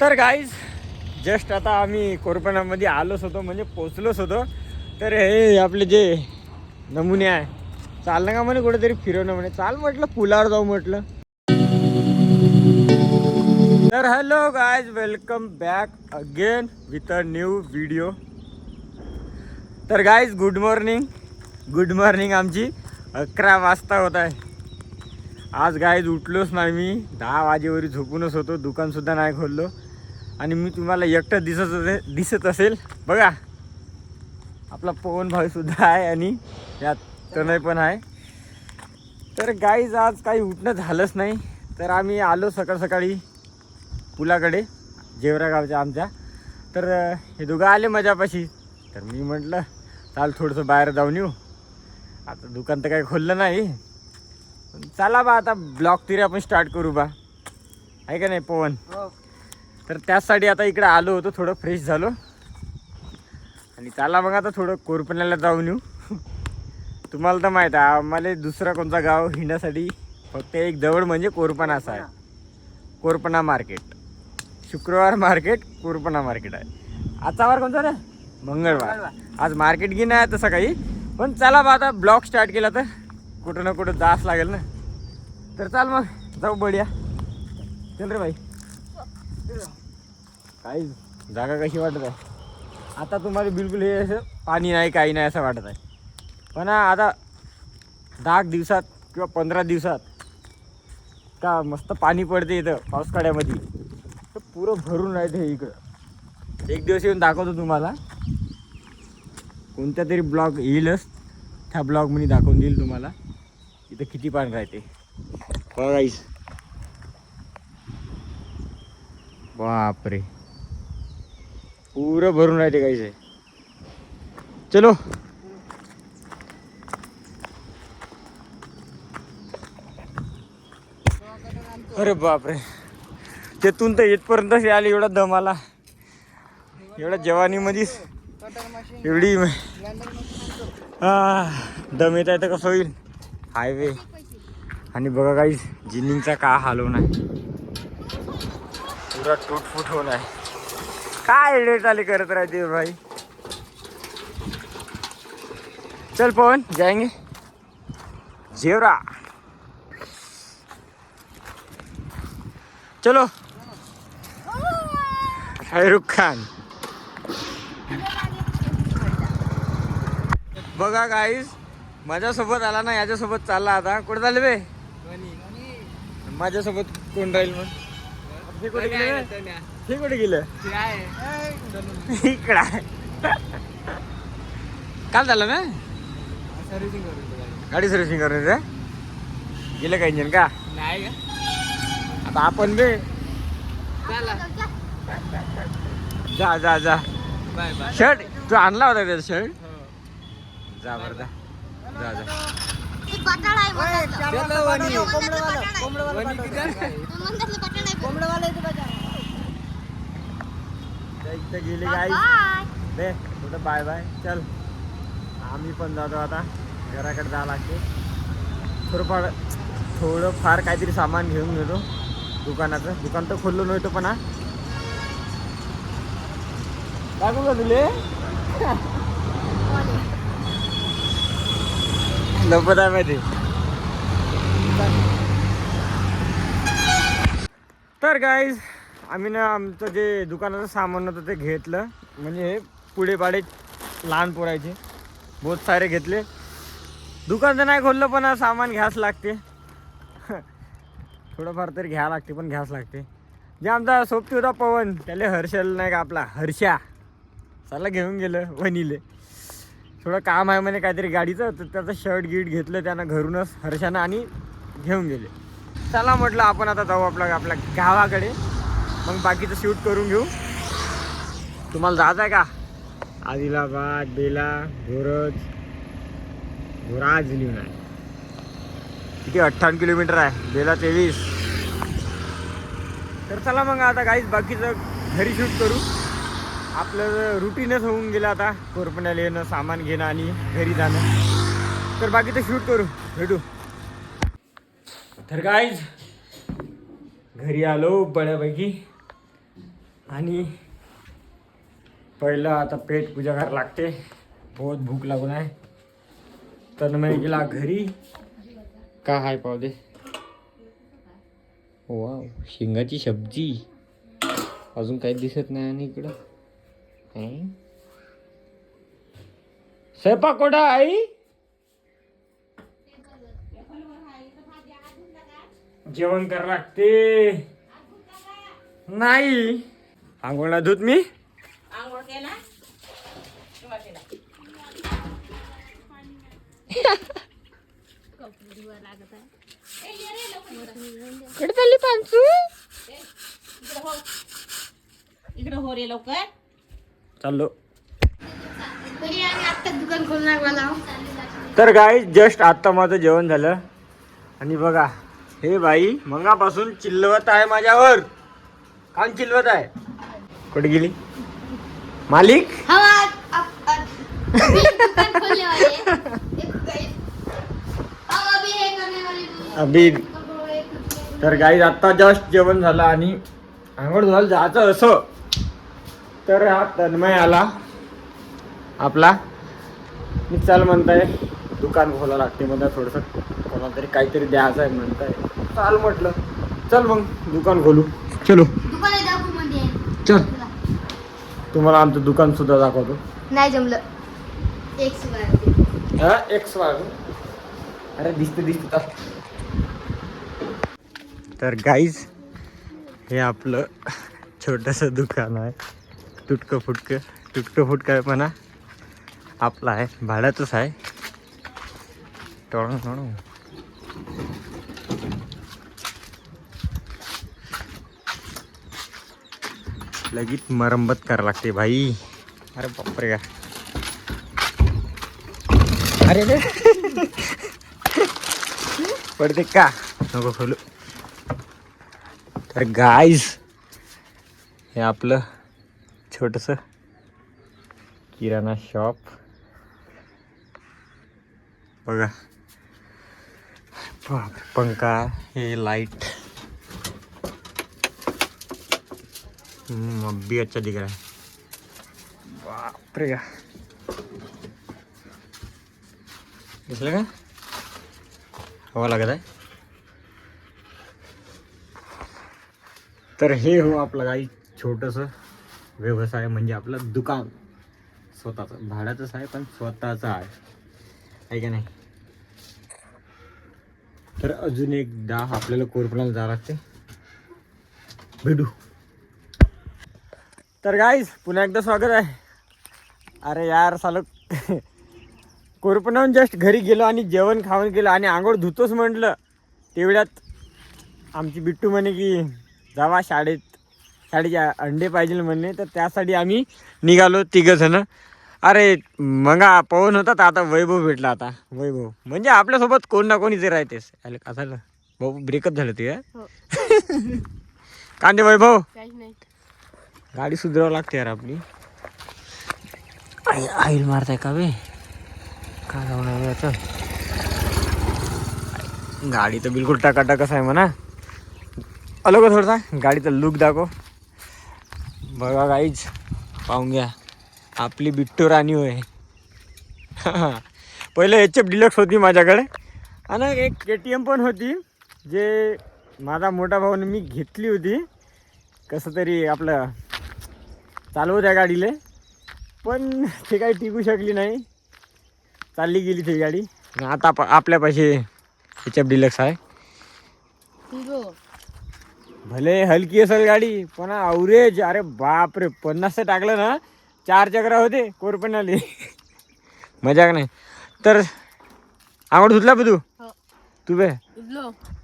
तर guys just आता आम्ही कोरपणामध्ये आलोच होतो, म्हणजे पोचलोच होतो. तर हे आपले जे नमुने आहे, चालणं का म्हणे कुठेतरी फिरवणं म्हणे, चाल म्हटलं पुलावर जाऊ म्हटलं. तर hello guys, welcome back again with a new video. तर गाईज गुड मॉर्निंग. आमची 11 वाजता होत आहे. आज गाईज उठलोच नाही मी, 10 वाजेवरी झोपूनच होतो, दुकानसुद्धा नाही खोललो. आणि मी तुम्हाला एकटं दिसत असेल बघा, आपला पवन भाईसुद्धा आहे आणि यात तनय पण आहे. तर गाईज आज काही उठणं झालंच नाही. तर आम्ही आलो सकाळी पुलाकडे, जेवरा गावच्या आमच्या. तर हे दोघं आले माझ्यापाशी. तर मी म्हटलं चाल थोडंसं बाहेर जाऊन येऊ. आता दुकान तर काही खोललं नाही, चला बा आता ब्लॉग तरी आपण स्टार्ट करू बा, आहे का नाही पवन? तर त्याचसाठी आता इकडे आलो होतो, थोडं फ्रेश झालो आणि चला मग आता थोडं कोरपण्याला जाऊन येऊ. तुम्हाला तर माहीत आहे आम्हाला दुसरा कोणता गाव हिंडण्यासाठी फक्त एक जवळ म्हणजे कोरपणा असा आहे. कोरपणा मार्केट, शुक्रवार मार्केट, कोरपणा मार्केट आहे. आजचा वार कोणता रे? मंगळवार. आज मार्केट की नाही तसं काही, पण चला बा आता ब्लॉग स्टार्ट केला तर कुठं ना कुठं जास लागेल ना. तर चाल मग जाऊ, बढिया चल रे भाई. काही जागा कशी वाटत आहे आता तुम्हाला? बिलकुल हे असं पाणी नाही, काही नाही असं वाटत आहे. पण आता 10 दिवसात किंवा 15 दिवसात का मस्त पाणी पडते इथं पावसाळ्यामध्ये, तर पुरं भरून राहते हे इकडं. एक दिवस येऊन दाखवतो तुम्हाला, कोणत्या तरी ब्लॉग येईलच, त्या ब्लॉगमध्ये दाखवून देईल तुम्हाला इथं किती पाणी राहते. बघाईस, बापरे पुरं भरून राहते काहीच आहे. चलो अरे बापरे, तेथून तर इथपर्यंत आले. एवढा दम आला, एवढ्या जवानीमध्येच एवढी दम येत आहे तर कसं होईल हायवे. आणि बघा काही जिनिंगचा का हालवून आहे, पुरा टूटफूट होऊन आहे. काय लेट आले करत राहते भाई. चल पवन जाएंगे जेवरा, चलो. शाहरुख खान. बघा गाईस, माझ्यासोबत आला ना, याच्यासोबत चालला. आता कुठे चालले बे? माझ्यासोबत कोण राहील मग? हे कुठे गेले? हे कुठे गेलं? इकडं आहे. काल झालं ना गाडी सर्व्हिसिंग करून गेलं का इंजन का नाही? आता आपण बे जा जा जा. शर्ट तू आणला होता त्याचा शर्ट? जा बरं जा जा जा. गेले गाई दे कुठं. Bye bye. चल आम्ही पण जातो आता, घराकडे जावं लागते. थोडंफार काहीतरी सामान घेऊन घेतो दुकानाचं. दुकान तर खोललो नव्हतं पण दाखवू का तुले? लपत आहे माहिती. तर गाईज आम्ही ना आमचं जे दुकानाचं सामान होतं ते घेतलं. म्हणजे हे पुढे पाडे लहान पोरायचे बहुत सारे घेतले. दुकान तर नाही खोललं पण सामान घ्यास लागते. थोडंफार तरी घ्यावं लागते, पण घ्यास लागते. जे आमचा सोबती होता पवन, त्याला हर्षल नाही का आपला हर्षा, चला घेऊन गेलं वनीले. थोडं काम आहे म्हणे काहीतरी गाडीचं, तर त्याचं शर्ट गीट घेतलं त्यानं घरूनच हर्षानं आणि घेऊन गेले. चला म्हटलं आपण आता जाऊ आपल्या गावाकडे, मग बाकीचं शूट करून घेऊ. तुम्हाला जायचं आहे का? आदिलाबाद, बेला, घोराज लिहून आहे. किती 58 किलोमीटर आहे, बेला 23. तर चला मग आता काहीच बाकीचं घरी शूट करू. आपलं रुटीनच होऊन गेलं आता, कोरपण्याला येणं, सामान घेणं आणि घरी जाणं. तर बाकीचं शूट करू, भेटू. तर गाईज घरी आलो बऱ्यापैकी. आणि पहिलं आता पेट पूजा करायला लागते. बहुत भूक लागून आहे. तर मी गेला घरी. का हाय पाहू दे. वाव, शेंगाची सब्जी. अजून काही दिसत नाही. आणि इकडं स्वयंपाक कोठा आई? जेवण करावं लागते. नाही आंघोळला धुत मी. आंघोळ केला कडे चालली पांचू. इकडे हो रे लवकर. चाललो. दुकान खोलणार. तर गाईज जस्ट आत्ता माझं जेवण झालं. आणि बघा हे बाई मंगापासून चिल्लवत आहे माझ्यावर. काऊन चिल्लवत आहे? कुठे गेली मालिक? अभी तर गाईज आत्ता जस्ट जेवण झालं आणि आंघोळ धुवायला जायचं असं तर हा तन्मय आला आपला. मी चाल म्हणताय दुकान खोला लागते म्हणता. थोडंसं कोणाला तरी काहीतरी द्यायचं आहे म्हणताय. चाल म्हटलं चल मग दुकान खोलू. चलो चल तुम्हाला आमचं दुकान सुद्धा दाखवतो. नाही जमलं. एक्स वाग. अरे दिसत. तर गाईज हे आपलं छोटंसं दुकान आहे. तुटकं फुटकं म्हणा आपलं आहे. भाड्याचंच आहे. टोळू लगेच मरम्मत करावं लागते भाई. अरे बापरे का. अरे रे पडते का नको खोलू. तर गाईज हे आपलं छोटंसं किराणा शॉप बघा. पंखा हे लाइट अभी अच्छा दिख रहा है. बापरे का दिसलं का हवा लागत आहे. तर हे हो आपलं काही छोटंसं व्यवसाय म्हणजे आपलं दुकान स्वतःचं. भाड्याचंच आहे पण स्वतःचं आहे का नाही. तर अजून एकदा आपल्याला कोरपणाला जावं लागते. भेटू. तर गाईज पुन्हा एकदा स्वागत आहे. अरे यार सालो कोरपणाहून जस्ट घरी गेलो आणि जेवण खाऊन गेलो आणि आंघोळ धुतोच म्हटलं. तेवढ्यात आमची बिट्टू म्हणे की जावा शाळेचे अंडे पाहिजे म्हणे. तर त्यासाठी आम्ही निघालो तिघंजणं. अरे मग पवन होता तर आता वैभव भेटला. आता वैभव म्हणजे आपल्यासोबत कोण ना कोणी जे राहतेस. अरे का झालं भाऊ ब्रेकअप झालं ते कांदे वैभव. गाडी सुधारावं लागते यार आपली. आईल मारताय का बे काय जाऊन याचं. गाडी तर बिलकुल टाकाटाकच आहे म्हणा. आलो का थोडासा गाडीचा लुक दाखव. बघा गाईज पाहून घ्या आपली बिट्टू राणी होय. पहिले HF डिलक्स होती माझ्याकडे आणि एक KTM पण होती जे माझा मोठा भाऊने मी घेतली होती. कसं तरी आपलं चालवत त्या गाडीले पण ते काही टिकू शकली नाही. चालली गेली ती गाडी. आता आपल्यापाशी HF डिलक्स आहे. भले हलकी असेल गाडी पण अवरेज अरे बापरे 50 टाकलं ना 4 चक्रा होते कोरपणाले. मजा का नाही. तर आंघोळ धुतला बघ तू बे.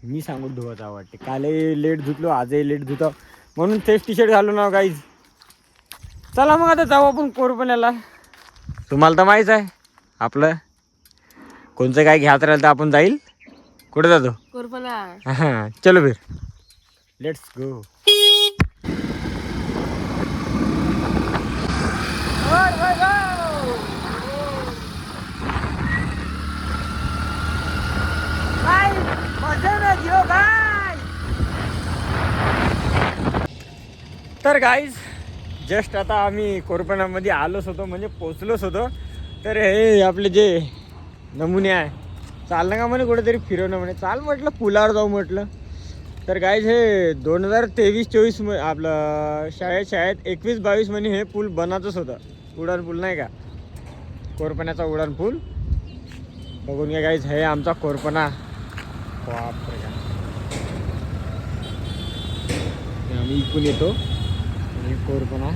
मी सांगून धुवायचं आवडते. कालही लेट धुतलो आजही लेट धुतो म्हणून तेच टी-शर्ट घालू ना गाईज. चला मग आता जाऊ आपण कोरपण्याला. तुम्हाला तर माहीत आहे आपलं कोणचं काय घ्यायचं राहिलं तर आपण जाईल. कुठे जातो कोरपणा. हां चलो फिर लेट्स गो. तर गाईज जस्ट आता आम्ही कोरपणामध्ये आलोच होतो म्हणजे पोचलोच होतो. तर हे आपले जे नमुने आहे चालणं का म्हणे कुठेतरी फिरवणं म्हणे चाल म्हटलं पुलावर जाऊ म्हटलं. तर गाईज हे 2023-24 आपलं शाळेत 21-22 म्हणे हे पूल बनायचंच होतं. उडान पूल नाही का, कोरपण्याचा उडान पूल. बघून घ्या गाईज, हे आमचा कोरपणा. बापरे का आम्ही इकून येतो आणि कोरपणा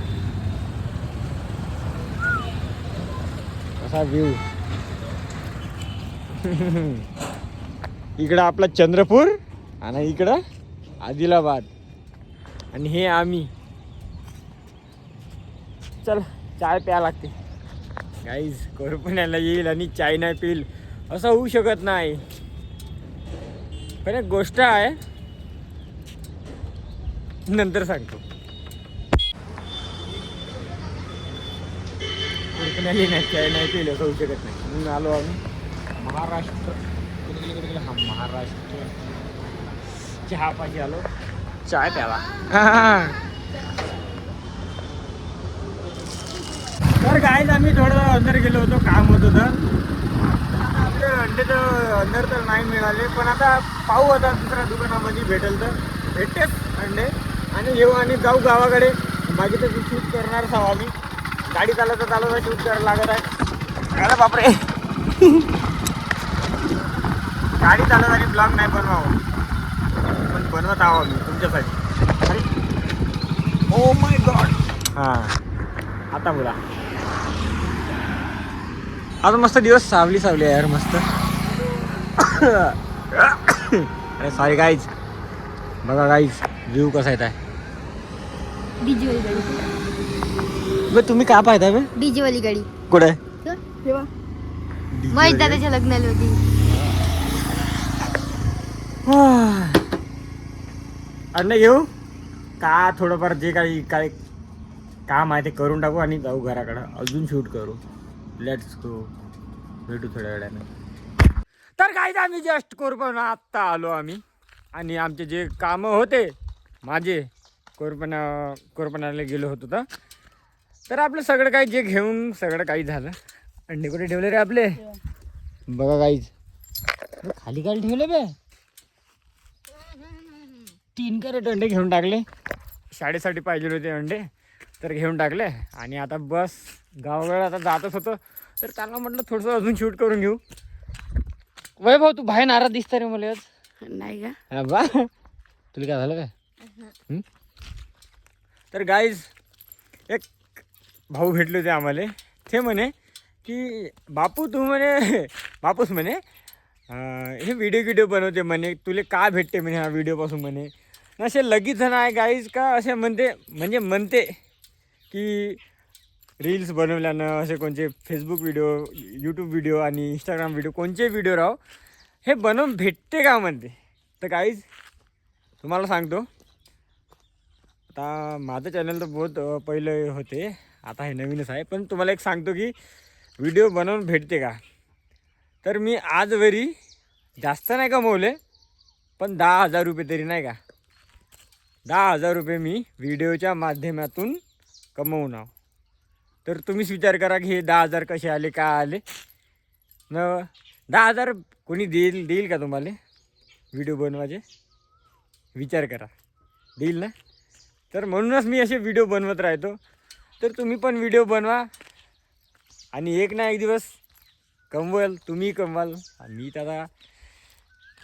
असा व्ह्यू. इकडं आपला चंद्रपूर आणि इकडं आदिलाबाद आणि हे आम्ही. चल चाय प्या लागते गाईज. कोरपण्याला येईल आणि चाय नाही पिईल असं होऊ शकत नाही. पण एक गोष्ट आहे नंतर सांगतो. कोरपण्याला नाही चाय नाही पिईल असं होऊ शकत नाही. म्हणून आलो आम्ही महाराष्ट्र. हा महाराष्ट्र चहा पाहिजे आलो चाय प्यावा. तर गाईज आम्ही थोडं अंदर गेलो होतो, काम होतं तर आपले अंडे तर अंदर तर नाही मिळाले. पण आता पाहू आता दुसऱ्या दुकानामध्ये भेटेल तर भेटतेच अंडे आणि येऊ आणि जाऊ गावाकडे. बाकीचं शूट करणारच आहो आम्ही. गाडी चालवता शूट करायला लागत आहे. अरे बापरे गाडी चालवताना ब्लॉग नाही बनवावं पण बनवत आहो आम्ही तुमच्यासाठी. अरे ओ माय गॉड. हां आता बोला. आता मस्त दिवस सावली आहे यार मस्त. अरे सॉरी गाईज, बघा गाईज व्ह्यू कसा येत आहे. डीजे वाली गाडी. बे तुम्ही काय पाहताय बे? डीजे वाली गाडी कुठे? माहित दादाच्या लग्नाला होती. अन्न घेऊ का थोडंफार जे काही काय काम आहे ते करून टाकू आणि जाऊ घराकडं. अजून शूट करू. Let's go. भेटू थोड्या वेळाने. तर काय आम्ही जस्ट कोरपणा आत्ता आलो आम्ही आणि आमचे जे कामं होते माझे कोरपणाला गेलो होतो तर आपलं सगळं काही जे घेऊन सगळं काही झालं. अंडे कुठे ठेवले रे आपले? बघा काहीच खाली काय ठेवले बे. 3 कॅरेट अंडे घेऊन टाकले. शाळेसाठी पाहिजे होते अंडे तर घेऊन टाकले आणि आता बस गावाकडे आता जातच होतं तर त्यांना म्हटलं थोडंसं अजून शूट करून घेऊ. वैभव तू बाहेर नाराज दिसतं रे मला आज. नाही का? हा बा तुला काय झालं काय? तर गाईज एक भाऊ भेटले होते आम्हाला. ते म्हणे की बापू तू म्हणे बापूस म्हणे हे व्हिडिओ बनवते म्हणे तुले का भेटते म्हणे हा व्हिडिओपासून म्हणे. असे लगेच जण आहे गाईज का असे म्हणते की रील्स बनवल्यानं असे कोणते फेसबुक व्हिडिओ, यूट्यूब व्हिडिओ आणि इंस्टाग्राम व्हिडिओ कोणते व्हिडिओ राहो हे बनवून भेटते का म्हणते. तर गाईज तुम्हाला सांगतो आता माझं चॅनल तर बहुत पहिले होते, आता हे नवीनच आहे. पण तुम्हाला एक सांगतो की व्हिडिओ बनवून भेटते का. तर मी आजवरी जास्त नाही कमवले पण 10,000 रुपये तरी नाही का 10,000 रुपये मी व्हिडिओच्या माध्यमातून कमवून आहो. तर तुम्हीच विचार करा की हे 10,000 कसे आले काय आले न. 10,000 कोणी देईल का तुम्हाला व्हिडिओ बनवायचे? विचार करा, देईल ना. तर म्हणूनच मी असे व्हिडिओ बनवत राहतो. तर तुम्ही पण व्हिडिओ बनवा आणि एक ना एक दिवस कमवाल, तुम्ही कमवाल. मी तर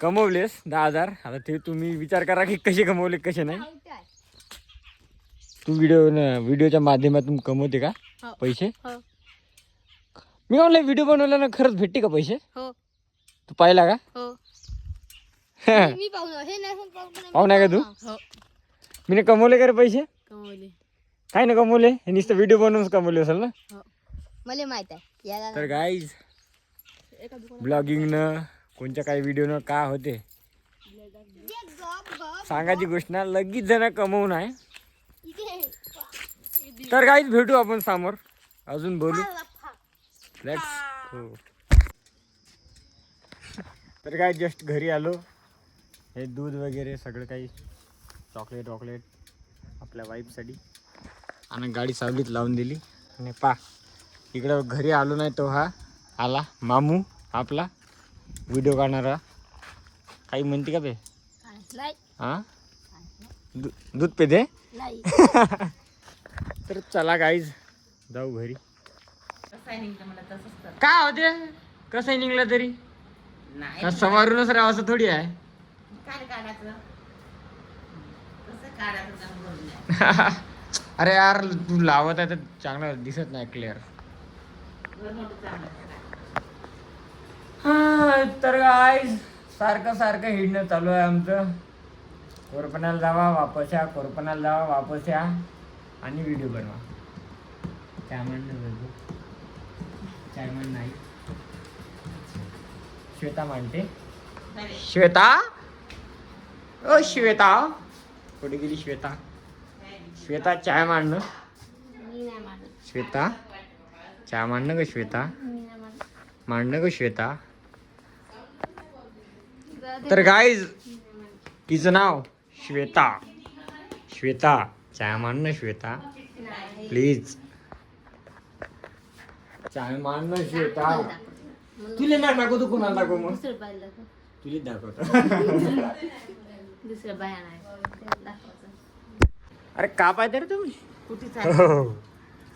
कमवलेस 10,000. आता ते तुम्ही विचार करा की कसे कमवले कसे नाही. तू व्हिडिओच्या माध्यमातून कमवते का पैसे? मी म्हणलं व्हिडिओ बनवल्यानं खरंच भेटते का पैसे? हो. तू पाहिला का? हो. मी पाहुणा का तू? हो. मी कमवले का रे पैसे? कमवले. काय ना कमवले, हे नुसतं व्हिडिओ बनवून कमवले असेल ना. हो. मला माहित आहे याला. तर गाईज ब्लॉगिंगनं कोणत्या काही व्हिडिओनं का होते सांगायची गोष्ट ना. लगेच जण कमवून आहे. तर गाईज भेटू आपण समोर अजून बोलू. लेट्स हो. तर काय जस्ट घरी आलो. हे दूध वगैरे सगळं काही चॉकलेट आपल्या वाईफसाठी. आणि गाडी सावलीत लावून दिली. आणि पा इकडं घरी आलो नाही तो हा आला मामू आपला व्हिडिओ काढणारा. काही म्हणते का बे? हा दूध पे दे. तर चला गाईज जाऊ घरी. कसं आहे निघतं मला तसंच कर. काय होते कसंही निघलं तरी नाही समारूनच राहा असं थोडी आहे. काय काढायचं कसं काढायचं जाऊन बघूया. अरे यार तू लावत आहे तर चांगलं दिसत नाही क्लिअर. घर मोठं चांगलं आहे. तर गाईज सारखं सारखं हिंडणं चालू आहे आमचं. कोरपणाला जावा वापस या, कोरपणाला जावा वापस या आणि व्हिडिओ बनवा. काय म्हणणं काय म्हण नाही. श्वेता मांडते. बरे. श्वेता ओ श्वेता कुठे गेली श्वेता? श्वेता चाय मांडणं. श्वेता चाय मांडणं ग श्वेता. मांडणं ग श्वेता. तर गाईज तिचं नाव श्वेता. श्वेता चाय मांडणं श्वेता प्लीज. चाय मांडणं श्वेता. तुला नाही दाखवतो कोणाला दाखव मग तुला दाखवतो. दुसरं बाया नाही अरे का पाहते रे तुम्ही? कुठे हो. चाललं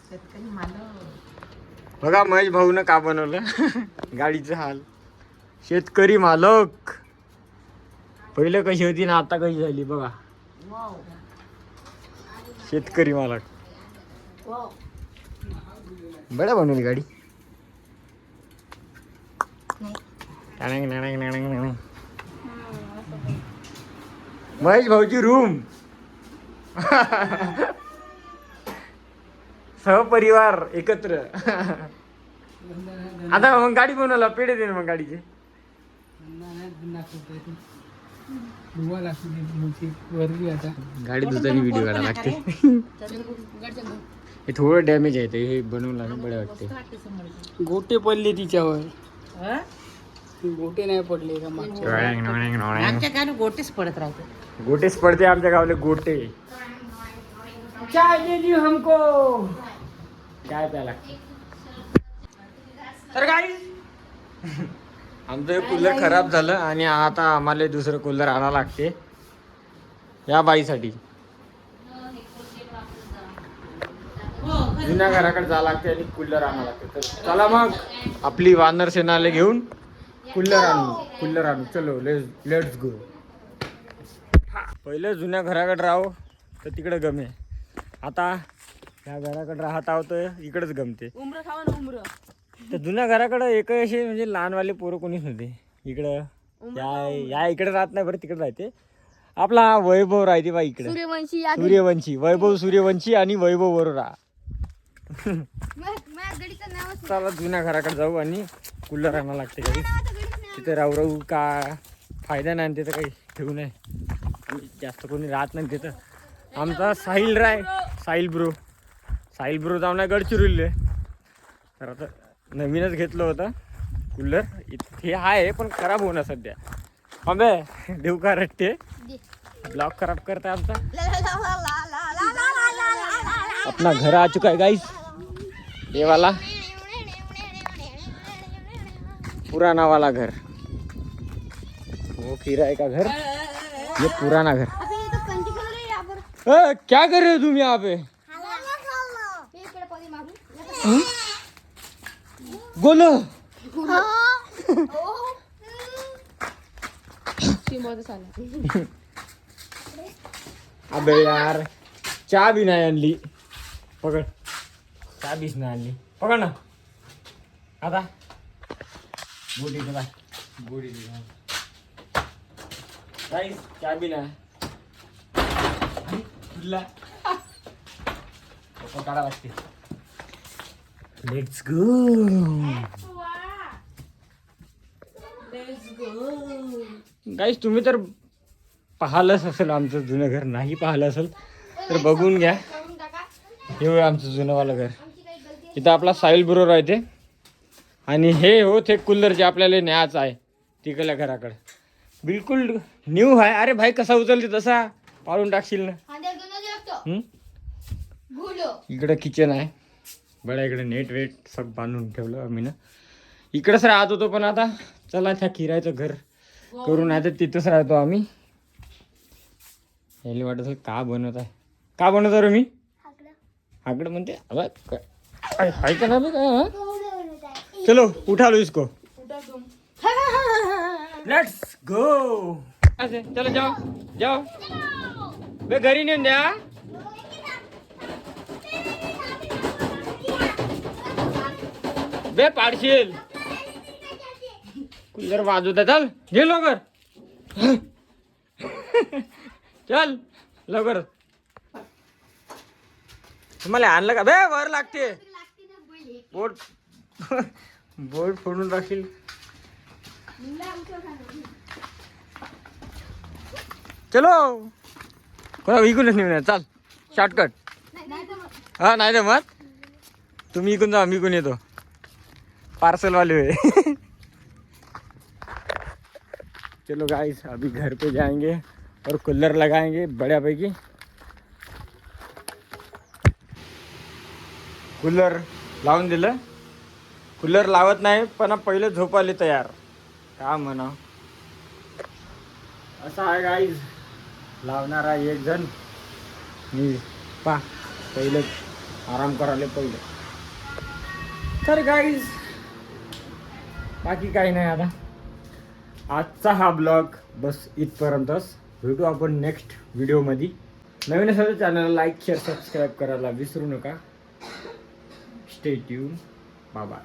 शेतकरी मालक. बघा महेश भाऊनं का बनवलं गाडीचं हाल. शेतकरी मालक पहिलं कशी होती ना आता कशी झाली बघा. वाव शेतकरी मालक वाव. बडा बनवली गाडी. महेश भाऊची रूम. सहपरिवार एकत्र. आता मग गाडी बनवला पेढे दे ना मग गाडीचे. गाडी धुताना व्हिडिओ काढायला लागते. हे थोडं डॅमेज आहे ते हे बनवलं ना बडे वाटते. गोटे पडले तिच्यावर. हं? गोटे नाही पडले का मागच्या? आमच्या गावी गोटेच पडत राहते. गोटेच पडते आमच्या गावले गोटे. चाय दे दी हमको. चाय प्यायला. तर काय आमचं कूलर खराब झालं आणि आता आम्हाला दुसरं कूलर आणावं लागते या बाईसाठी. जुन्या घराकडे जावं लागते आणि कूलर आणावं लागते. तर चला मग आपली वानर सेनाला घेऊन कूलर आणू. चलो लेट्स गो. पहिले जुन्या घराकडे राहू तर तिकडे गमे. आता ह्या घराकडे राहत आहोत तर इकडेच गमते. उमरं खावा ना उमरं. तर जुन्या घराकडं एक असे म्हणजे लहानवाले पोरं कोणीच नव्हते. इकडं या इकडे राहत नाही बरं तिकडे राहते. आपला हा वैभव राहते बा इकडे. सूर्यवंशी या सूर्यवंशी वैभव सूर्यवंशी आणि वैभव वरोरा. गडीचं नाव चला जुन्या घराकडे जाऊ आणि कूलर आणावं लागते काही. तिथे राहू का फायदा नाही तिथं काही ठेवू नये. जास्त कोणी राहत नाही तिथं. आमचा साहिल ब्रो जाऊन आहे गडचिरोलीले. तर आता नवीनच घेतलं होतं कूलर. इथे आहे पण खराब होणार सध्या. अबे देऊ का रट्टे ब्लॉक खराब करता आमचा. अपना घर आ चुका है गाइस. ये वाला पुराना वाला घर. वो किराए का घर ये पुराना घर. क्या कर रहे हो तुम यहाँ पे? बोलो. अबे यार चहा भी नाही आणली. पकड चहा बीच नाही आणली. पकड ना आता गोडी चहा बी नाही. काढा लागते. लेट्स गो गाईस. तुम्ही तर पाहिलंच असेल आमचं जुनं घर. नाही पाहिलं असेल तर बघून घ्या. हे आमचं जुनंवालं घर. इथं आपला साहिल बरोबर राहते आणि हे हो ते कूलर जे आपल्याला न्यायचं आहे तिकडल्या घराकडे. बिलकुल न्यू आहे. अरे भाई कसा उचलते तसा पाडून टाकशील ना. इकडं किचन आहे बडा, इकडे नेट वेट सब बांधून ठेवलं आम्ही ना. इकडंच राहत होतो पण आता चला त्या किरायचं घर करून आहे तर तिथंच राहतो आम्ही. याला वाटत होतं का बनवत आहे, का बनवतो रे मी आकडं म्हणते. ऐका ना बे काय हा? चलो उठा लो इसको, लेट्स गो. चलो जाओ जाओ बे, घरी नेऊन द्या. बे पाडशील, कुलर वाजवत आहे. चल घे लवकर, चल लवकर. तुम्हाला आणलं का बे, वर लागते बोट. बोट फोडून राखील. चलो कोणा इकूनच नेऊन चाल, शॉर्टकट. हा नाही रे मग तुम्ही इकून जा, मी इकून येतो. पार्सल वाले हुए. चलो गाइस अभी घर पे जाएंगे और कूलर लगाएंगे बढ़िया पैकी. कूलर लावून दिलं, कूलर लावत नाही पण पहिले झोपाले तयार. का म्हणा असं आहे गाईज, लावणारा एक जण मी पा पहिले आराम करायला पहिले. तर गाईज बाकी काही नाही. आता आजचा हा ब्लॉग बस इथपर्यंतच. भेटू आपण नेक्स्ट व्हिडिओमध्ये. नवीन असेल तर चॅनलला लाईक शेअर सबस्क्राईब करायला विसरू नका. Stay tune, bye bye.